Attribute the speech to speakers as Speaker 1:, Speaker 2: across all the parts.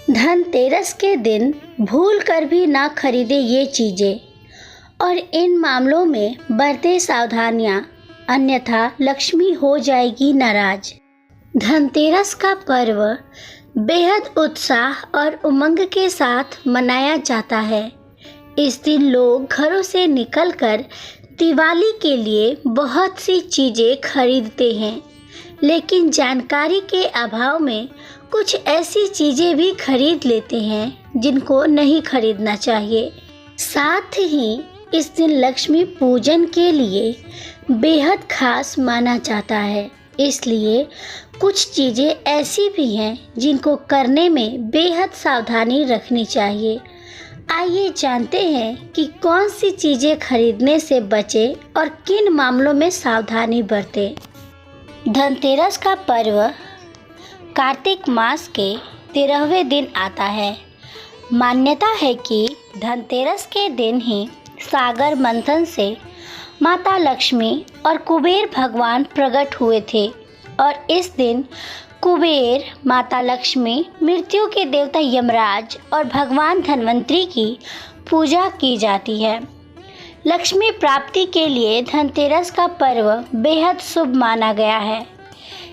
Speaker 1: धनतेरस के दिन भूल कर भी ना खरीदे ये चीज़ें और इन मामलों में बरतें सावधानियाँ, अन्यथा लक्ष्मी हो जाएगी नाराज। धनतेरस का पर्व बेहद उत्साह और उमंग के साथ मनाया जाता है। इस दिन लोग घरों से निकलकर दिवाली के लिए बहुत सी चीज़ें खरीदते हैं, लेकिन जानकारी के अभाव में कुछ ऐसी चीज़ें भी खरीद लेते हैं जिनको नहीं खरीदना चाहिए। साथ ही इस दिन लक्ष्मी पूजन के लिए बेहद खास माना जाता है, इसलिए कुछ चीज़ें ऐसी भी हैं जिनको करने में बेहद सावधानी रखनी चाहिए। आइए जानते हैं कि कौन सी चीज़ें खरीदने से बचें और किन मामलों में सावधानी बरतें। धनतेरस का पर्व कार्तिक मास के 13वें दिन आता है। मान्यता है कि धनतेरस के दिन ही सागर मंथन से माता लक्ष्मी और कुबेर भगवान प्रकट हुए थे और इस दिन कुबेर, माता लक्ष्मी, मृत्यु के देवता यमराज और भगवान धन्वंतरी की पूजा की जाती है। लक्ष्मी प्राप्ति के लिए धनतेरस का पर्व बेहद शुभ माना गया है,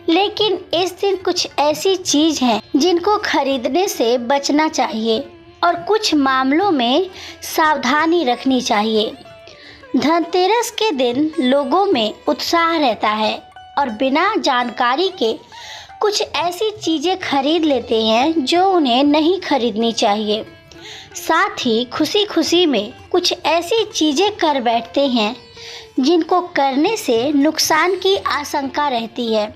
Speaker 1: लेकिन इस दिन कुछ ऐसी चीज़ हैं जिनको खरीदने से बचना चाहिए और कुछ मामलों में सावधानी रखनी चाहिए। धनतेरस के दिन लोगों में उत्साह रहता है और बिना जानकारी के कुछ ऐसी चीज़ें खरीद लेते हैं जो उन्हें नहीं खरीदनी चाहिए। साथ ही खुशी खुशी में कुछ ऐसी चीज़ें कर बैठते हैं जिनको करने से नुकसान की आशंका रहती है।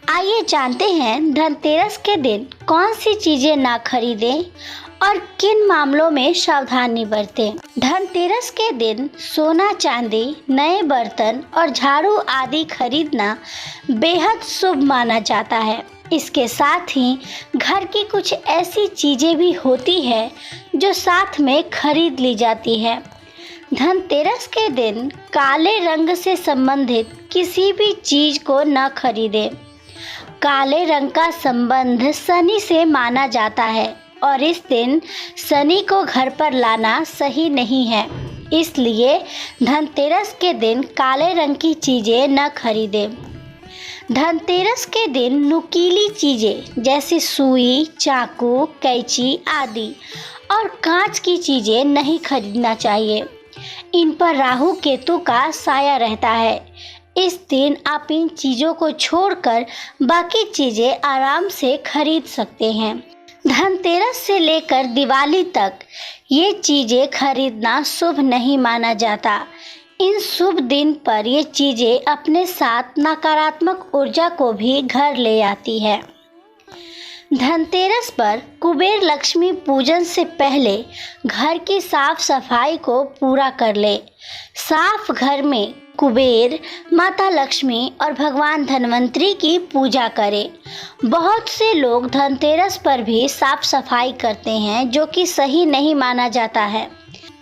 Speaker 1: आइए जानते हैं धनतेरस के दिन कौन सी चीज़ें ना खरीदें और किन मामलों में सावधानी बरतें। धनतेरस के दिन सोना, चांदी, नए बर्तन और झाड़ू आदि खरीदना बेहद शुभ माना जाता है। इसके साथ ही घर की कुछ ऐसी चीज़ें भी होती है जो साथ में खरीद ली जाती है। धनतेरस के दिन काले रंग से संबंधित किसी भी चीज़ को न खरीदें। काले रंग का संबंध शनि से माना जाता है और इस दिन शनि को घर पर लाना सही नहीं है, इसलिए धनतेरस के दिन काले रंग की चीज़ें न खरीदें। धनतेरस के दिन नुकीली चीज़ें जैसे सुई, चाकू, कैंची आदि और कांच की चीज़ें नहीं खरीदना चाहिए। इन पर राहु केतु का साया रहता है। इस दिन आप इन चीज़ों को छोड़कर बाकी चीज़ें आराम से खरीद सकते हैं। धनतेरस से लेकर दिवाली तक ये चीज़ें खरीदना शुभ नहीं माना जाता। इन शुभ दिन पर ये चीज़ें अपने साथ नकारात्मक ऊर्जा को भी घर ले आती है। धनतेरस पर कुबेर लक्ष्मी पूजन से पहले घर की साफ सफाई को पूरा कर ले। साफ घर में कुबेर, माता लक्ष्मी और भगवान धन्वंतरी की पूजा करें। बहुत से लोग धनतेरस पर भी साफ सफाई करते हैं, जो कि सही नहीं माना जाता है।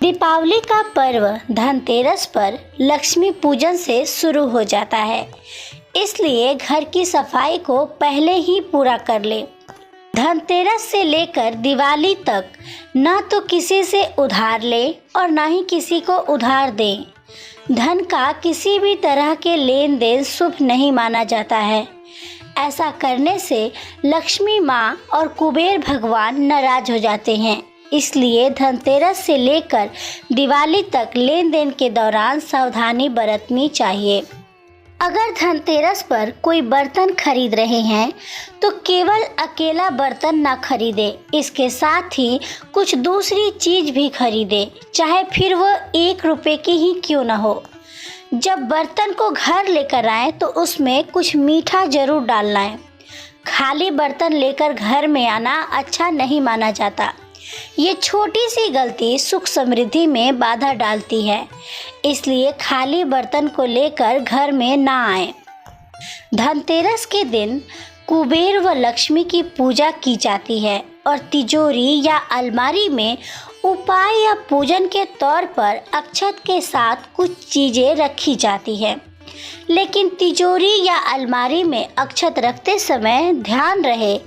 Speaker 1: दीपावली का पर्व धनतेरस पर लक्ष्मी पूजन से शुरू हो जाता है, इसलिए घर की सफाई को पहले ही पूरा कर ले। धनतेरस से लेकर दिवाली तक न तो किसी से उधार ले और न ही किसी को उधार दें। धन का किसी भी तरह के लेन देन शुभ नहीं माना जाता है। ऐसा करने से लक्ष्मी माँ और कुबेर भगवान नाराज हो जाते हैं, इसलिए धनतेरस से लेकर दिवाली तक लेन देन के दौरान सावधानी बरतनी चाहिए। अगर धनतेरस पर कोई बर्तन खरीद रहे हैं तो केवल अकेला बर्तन ना खरीदें, इसके साथ ही कुछ दूसरी चीज़ भी खरीदें, चाहे फिर वह 1 रुपये की ही क्यों ना हो। जब बर्तन को घर लेकर आएँ तो उसमें कुछ मीठा जरूर डालना है। खाली बर्तन लेकर घर में आना अच्छा नहीं माना जाता। ये छोटी सी गलती सुख समृद्धि में बाधा डालती है, इसलिए खाली बर्तन को लेकर घर में ना आए। धनतेरस के दिन कुबेर व लक्ष्मी की पूजा की जाती है और तिजोरी या अलमारी में उपाय या पूजन के तौर पर अक्षत के साथ कुछ चीज़ें रखी जाती है। लेकिन तिजोरी या अलमारी में अक्षत रखते समय ध्यान रहे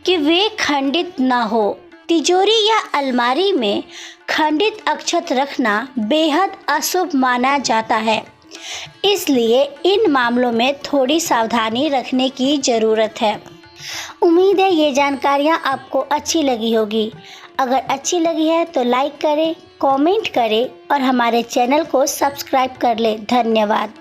Speaker 1: कि वे खंडित न हो तिजोरी या अलमारी में खंडित अक्षत रखना बेहद अशुभ माना जाता है, इसलिए इन मामलों में थोड़ी सावधानी रखने की ज़रूरत है। उम्मीद है ये जानकारियाँ आपको अच्छी लगी होगी। अगर अच्छी लगी है तो लाइक करें, कमेंट करें और हमारे चैनल को सब्सक्राइब कर लें। धन्यवाद।